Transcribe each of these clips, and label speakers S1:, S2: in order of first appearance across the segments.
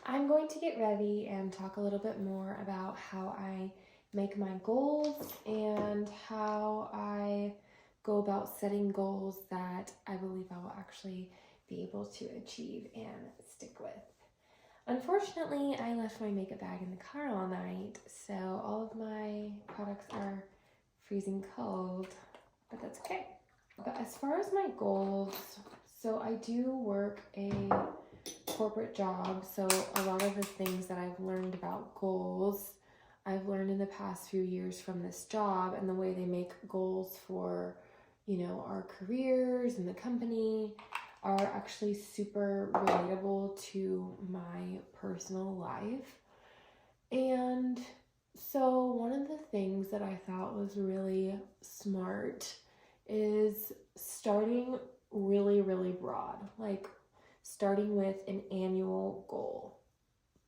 S1: I'm going to get ready and talk a little bit more about how I make my goals and how I go about setting goals that I believe I will actually be able to achieve and stick with. Unfortunately, I left my makeup bag in the car all night, so all of my products are freezing cold, but that's okay. But as far as my goals, so I do work a corporate job, so a lot of the things that I've learned about goals, I've learned in the past few years from this job and the way they make goals for, our careers and the company are actually super relatable to my personal life. And so one of the things that I thought was really smart is starting really, really broad, like starting with an annual goal.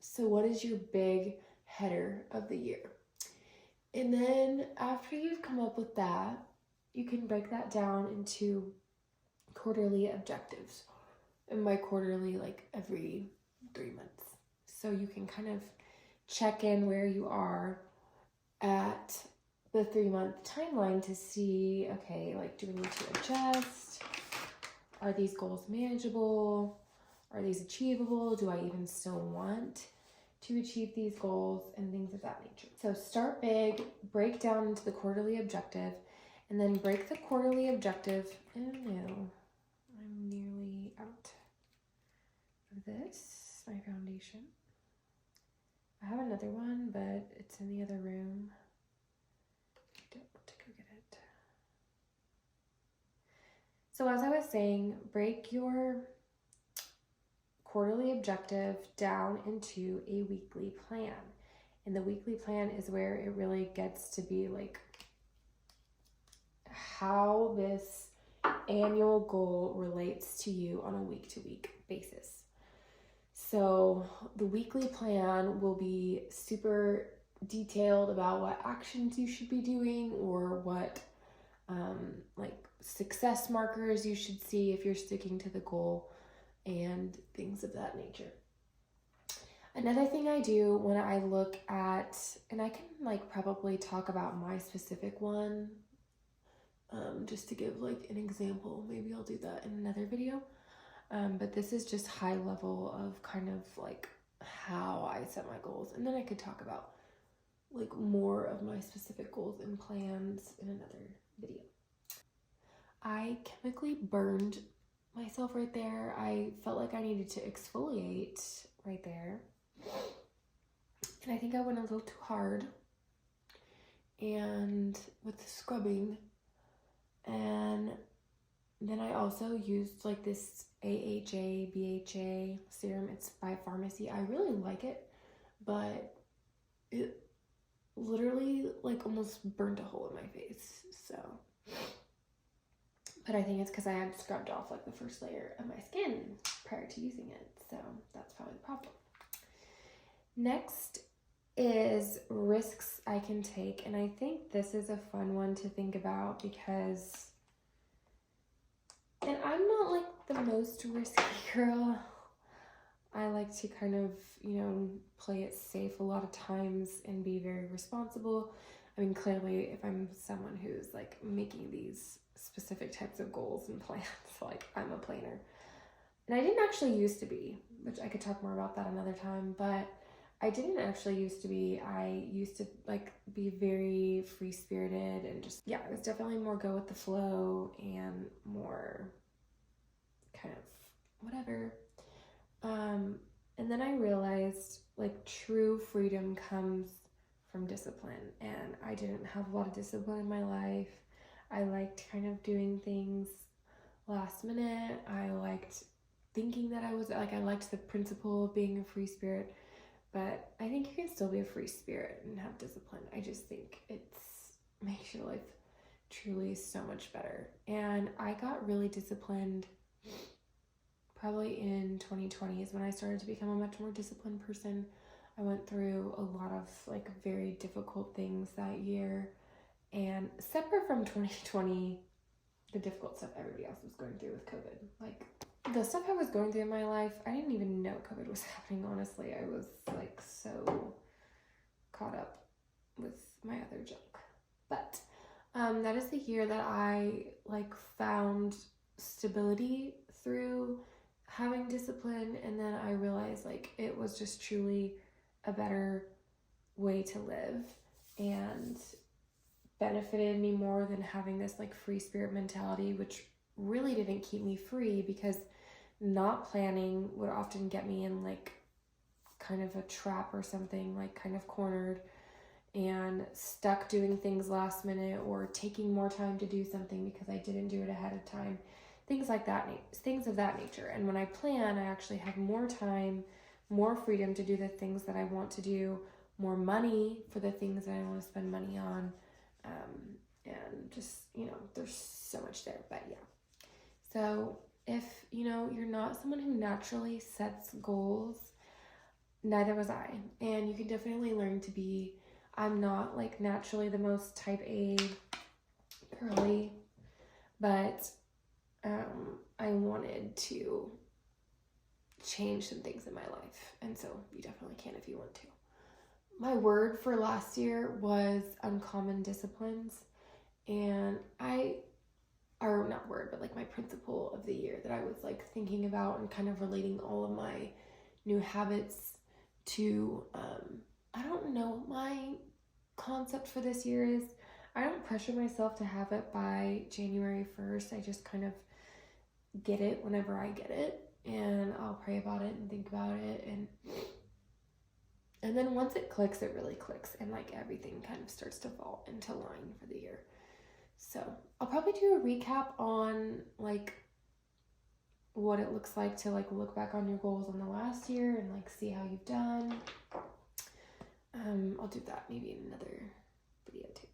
S1: So what is your big header of the year? And then after you've come up with that, you can break that down into quarterly objectives. And by quarterly, like every 3 months. So you can kind of check in where you are at the 3-month timeline to see, okay, like, do we need to adjust? Are these goals manageable? Are these achievable? Do I even still want to achieve these goals and things of that nature? So start big, break down into the quarterly objective, and then break the quarterly objective. Oh no, I'm nearly out of this, my foundation. I have another one, but it's in the other room. I don't want to go get it. So as I was saying, break your quarterly objective down into a weekly plan. And the weekly plan is where it really gets to be like how this annual goal relates to you on a week-to-week basis. So the weekly plan will be super detailed about what actions you should be doing or what like success markers you should see if you're sticking to the goal and things of that nature. Another thing I do when I look at, and I can like probably talk about my specific one, just to give like an example. Maybe I'll do that in another video. But this is just high level of kind of like how I set my goals. And then I could talk about like more of my specific goals and plans in another video. I chemically burned myself right there. I felt like I needed to exfoliate right there. And I think I went a little too hard and with the scrubbing. And then I also used like this AHA, BHA serum. It's by Pharmacy. I really like it, but it literally like almost burnt a hole in my face. So, but I think it's because I had scrubbed off like the first layer of my skin prior to using it. So that's probably the problem. Next is risks I can take. And I think this is a fun one to think about because, and I'm not like the most risky girl. I like to kind of, play it safe a lot of times and be very responsible. I mean, clearly, if I'm someone who's like making these specific types of goals and plans, like I'm a planner. And I didn't actually used to be, which I could talk more about that another time, but I didn't actually used to be. I used to like be very free-spirited and just, yeah, it was definitely more go with the flow and more kind of whatever. And then I realized like true freedom comes from discipline, and I didn't have a lot of discipline in my life. I liked kind of doing things last minute. I liked thinking that I liked the principle of being a free spirit, but I think you can still be a free spirit and have discipline. I just think makes your life truly so much better. And I got really disciplined probably in 2020 is when I started to become a much more disciplined person. I went through a lot of like very difficult things that year, and separate from 2020, the difficult stuff everybody else was going through with COVID. Like the stuff I was going through in my life, I didn't even know COVID was happening, honestly. I was like so caught up with my other junk. But that is the year that I like found stability through having discipline, and then I realized like it was just truly a better way to live and benefited me more than having this like free spirit mentality, which really didn't keep me free because not planning would often get me in like kind of a trap or something, like kind of cornered and stuck doing things last minute or taking more time to do something because I didn't do it ahead of time. Things like that, things of that nature. And when I plan, I actually have more time, more freedom to do the things that I want to do, more money for the things that I want to spend money on. And just, there's so much there, but yeah. So if, you're not someone who naturally sets goals, neither was I. And you can definitely learn to be. I'm not like naturally the most type A girly, but I wanted to change some things in my life. And so you definitely can if you want to. My word for last year was uncommon disciplines. And not word, but like my principle of the year that I was like thinking about and kind of relating all of my new habits to, I don't know, my concept for this year is I don't pressure myself to have it by January 1st. I just kind of get it whenever I get it, and I'll pray about it and think about it, and then once it clicks, it really clicks, and like everything kind of starts to fall into line for the year. So I'll probably do a recap on like what it looks like to like look back on your goals on the last year and like see how you've done. I'll do that maybe in another video too.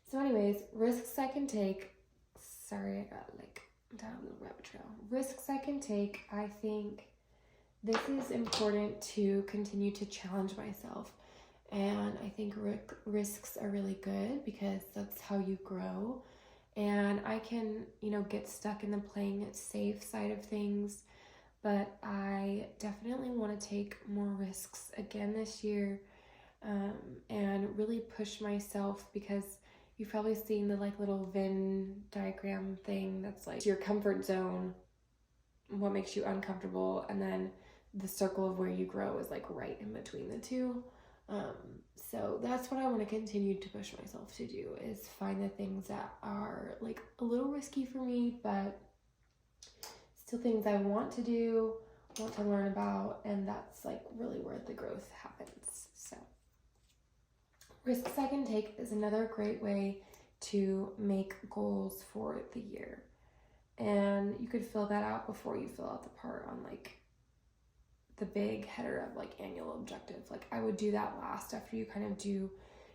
S1: So anyways, risks I can take. Sorry, I got like down a little rabbit trail. Risks I can take. I think this is important to continue to challenge myself. And I think risks are really good because that's how you grow. And I can, get stuck in the playing it safe side of things. But I definitely want to take more risks again this year, and really push myself, because you've probably seen the like little Venn diagram thing that's like your comfort zone, what makes you uncomfortable, and then the circle of where you grow is like right in between the two. So that's what I want to continue to push myself to do, is find the things that are like a little risky for me, but still things I want to do, want to learn about, and that's like really where the growth happens. So risks I can take is another great way to make goals for the year. And you could fill that out before you fill out the part on like the big header of like annual objective. Like I would do that last after you kind of do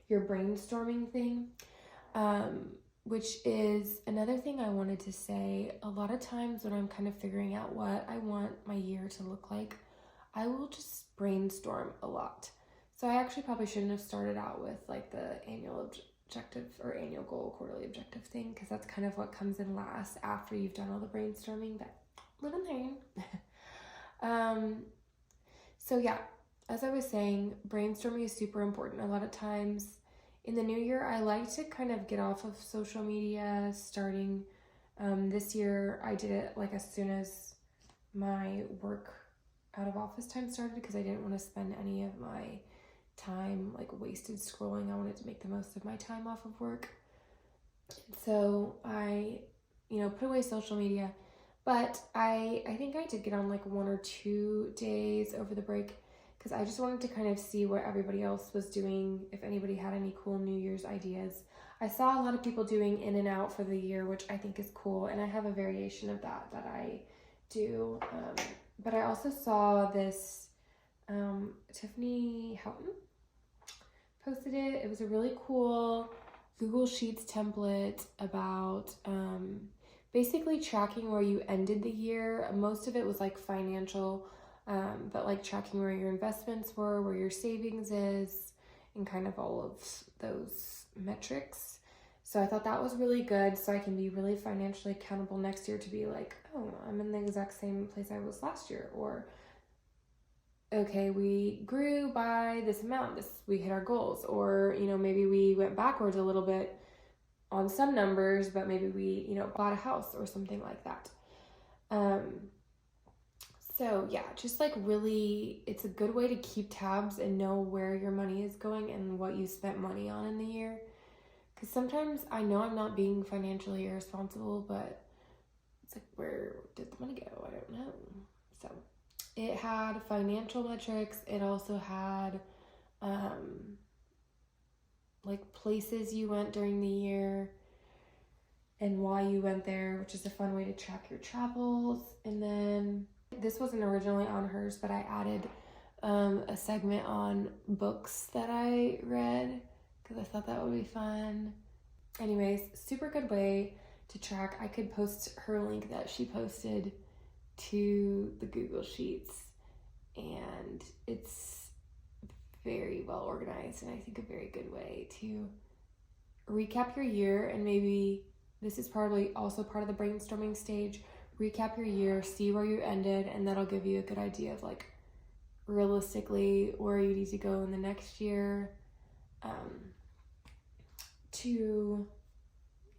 S1: your brainstorming thing, which is another thing I wanted to say. A lot of times when I'm kind of figuring out what I want my year to look like, I will just brainstorm a lot. So I actually probably shouldn't have started out with like the annual objective or annual goal, quarterly objective thing, because that's kind of what comes in last after you've done all the brainstorming, but live and learn. So yeah, as I was saying, brainstorming is super important. A lot of times in the new year, I like to kind of get off of social media starting. This year, I did it like as soon as my work out of office time started, because I didn't want to spend any of my time like wasted scrolling. I wanted to make the most of my time off of work. So I, put away social media. But I think I did get on like 1 or 2 days over the break, because I just wanted to kind of see what everybody else was doing, if anybody had any cool New Year's ideas. I saw a lot of people doing in and out for the year, which I think is cool, and I have a variation of that I do. But I also saw this, Tiffany Houghton posted it. It was a really cool Google Sheets template about basically tracking where you ended the year. Most of it was like financial, but like tracking where your investments were, where your savings is, and kind of all of those metrics. So I thought that was really good, so I can be really financially accountable next year to be like, oh, I'm in the exact same place I was last year, or okay, we grew by this amount, we hit our goals, or maybe we went backwards a little bit on some numbers, but maybe we bought a house or something like that. So yeah, just like really, it's a good way to keep tabs and know where your money is going and what you spent money on in the year. Because sometimes I know I'm not being financially irresponsible, but it's like, where did the money go? I don't know. So it had financial metrics. It also had like places you went during the year and why you went there, which is a fun way to track your travels. And then this wasn't originally on hers, but I added a segment on books that I read because I thought that would be fun. Anyways, super good way to track. I could post her link that she posted to the Google Sheets, and it's very well organized, and I think a very good way to recap your year. And maybe this is probably also part of the brainstorming stage. Recap your year, see where you ended, and that'll give you a good idea of like realistically where you need to go in the next year, to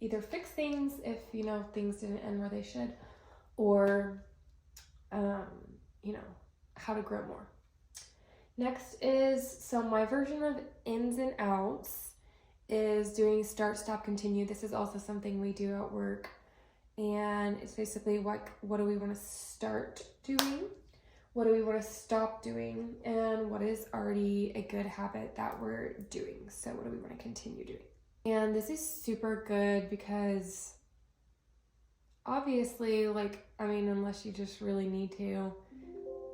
S1: either fix things if things didn't end where they should, or how to grow more. Next is, so my version of ins and outs is doing start, stop, continue. This is also something we do at work, and it's basically what do we want to start doing, what do we want to stop doing, and what is already a good habit that we're doing. So what do we want to continue doing? And this is super good because obviously, unless you just really need to,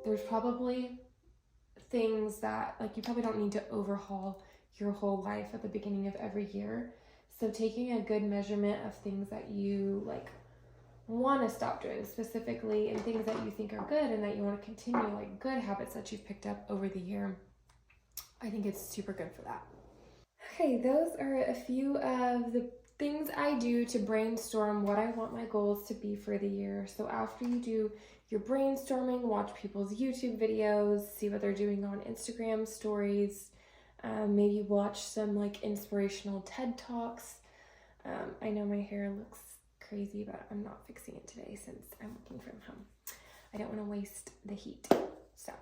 S1: there's probably things that you probably don't need to overhaul your whole life at the beginning of every year. So taking a good measurement of things that you want to stop doing specifically, and things that you think are good and that you want to continue, like good habits that you've picked up over the year, I think it's super good for that. Okay, those are a few of the things I do to brainstorm what I want my goals to be for the year. So after you do your brainstorming, watch people's YouTube videos, see what they're doing on Instagram stories, maybe watch some inspirational TED Talks. I know my hair looks crazy, but I'm not fixing it today since I'm working from home. I don't want to waste the heat. So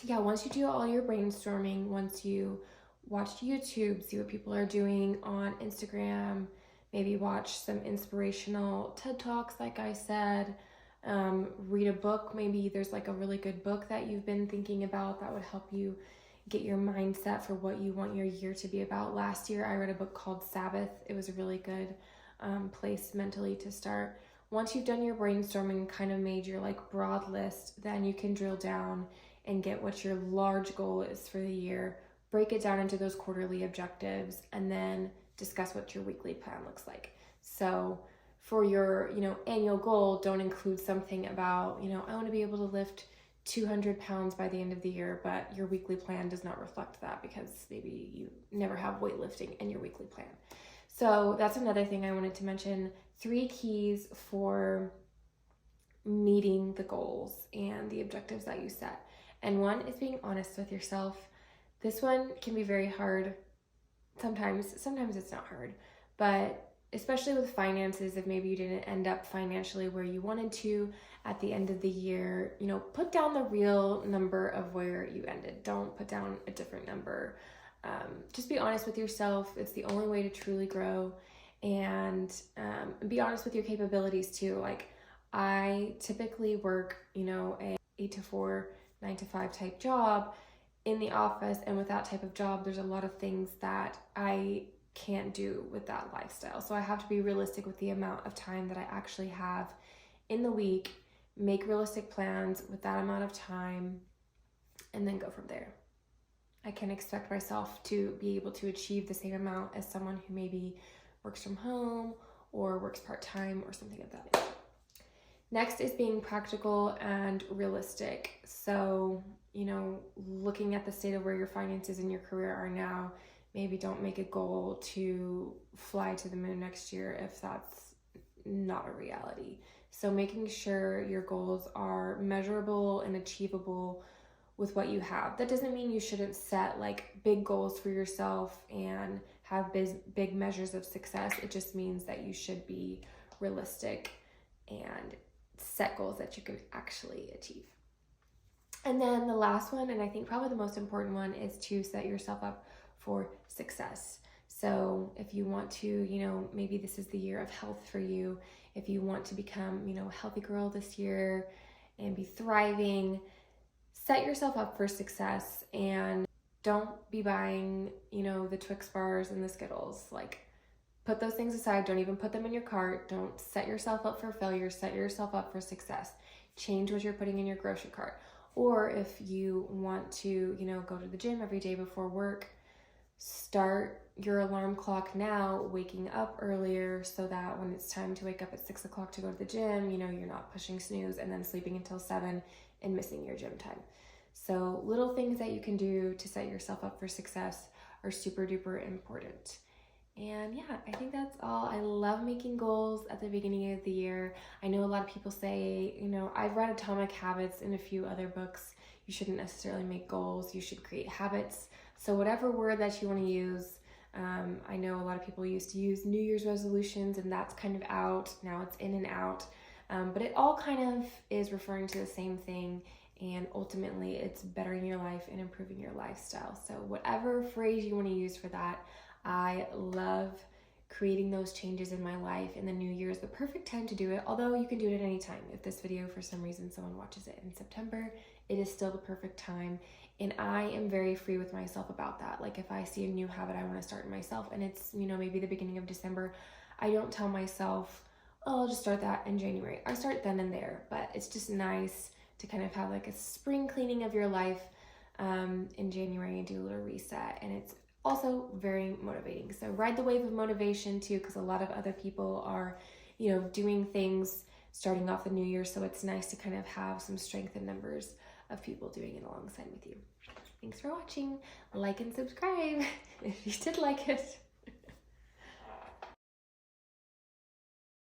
S1: yeah, once you do all your brainstorming, once you watch YouTube, see what people are doing on Instagram, maybe watch some inspirational TED Talks, like I said, read a book. Maybe there's a really good book that you've been thinking about that would help you get your mindset for what you want your year to be about. Last year, I read a book called Sabbath. It was a really good place mentally to start. Once you've done your brainstorming, kind of made your broad list, then you can drill down and get what your large goal is for the year, break it down into those quarterly objectives, and then discuss what your weekly plan looks like. So for your, annual goal, don't include something about, I want to be able to lift 200 pounds by the end of the year, but your weekly plan does not reflect that because maybe you never have weightlifting in your weekly plan. So that's another thing I wanted to mention. 3 keys for meeting the goals and the objectives that you set. And one is being honest with yourself. This one can be very hard. Sometimes it's not hard, but especially with finances, if maybe you didn't end up financially where you wanted to at the end of the year, put down the real number of where you ended. Don't put down a different number. Just be honest with yourself. It's the only way to truly grow, and be honest with your capabilities too. I typically work, a 8 to 4, 9 to 5 type job in the office, and with that type of job, there's a lot of things that I can't do with that lifestyle. So I have to be realistic with the amount of time that I actually have in the week, make realistic plans with that amount of time, and then go from there. I can expect myself to be able to achieve the same amount as someone who maybe works from home or works part-time or something of that nature. Next is being practical and realistic. So, looking at the state of where your finances and your career are now, maybe don't make a goal to fly to the moon next year if that's not a reality. So making sure your goals are measurable and achievable with what you have. That doesn't mean you shouldn't set like big goals for yourself and have big measures of success. It just means that you should be realistic and set goals that you can actually achieve. And then the last one, and I think probably the most important one, is to set yourself up for success. So if you want to, maybe this is the year of health for you. If you want to become, a healthy girl this year and be thriving, set yourself up for success and don't be buying, the Twix bars and the Skittles. Like, put those things aside. Don't even put them in your cart. Don't set yourself up for failure. Set yourself up for success. Change what you're putting in your grocery cart. Or if you want to, go to the gym every day before work, start your alarm clock now, waking up earlier so that when it's time to wake up at 6 o'clock to go to the gym, you're not pushing snooze and then sleeping until 7 and missing your gym time. So little things that you can do to set yourself up for success are super duper important. And yeah, I think that's all. I love making goals at the beginning of the year. I know a lot of people say, I've read Atomic Habits and a few other books. You shouldn't necessarily make goals. You should create habits. So whatever word that you want to use, I know a lot of people used to use New Year's resolutions, and that's kind of out. Now it's in and out. But it all kind of is referring to the same thing. And ultimately, it's bettering your life and improving your lifestyle. So whatever phrase you want to use for that, I love creating those changes in my life, and the new year is the perfect time to do it, although you can do it at any time. If this video, for some reason, someone watches it in September, it is still the perfect time, and I am very free with myself about that. Like, if I see a new habit I want to start in myself, and it's, maybe the beginning of December, I don't tell myself, oh, I'll just start that in January. I start then and there, but it's just nice to kind of have like a spring cleaning of your life in January and do a little reset, and it's also very motivating. So ride the wave of motivation too, because a lot of other people are, doing things starting off the new year. So it's nice to kind of have some strength in numbers of people doing it alongside with you. Thanks for watching. Like and subscribe if you did like it.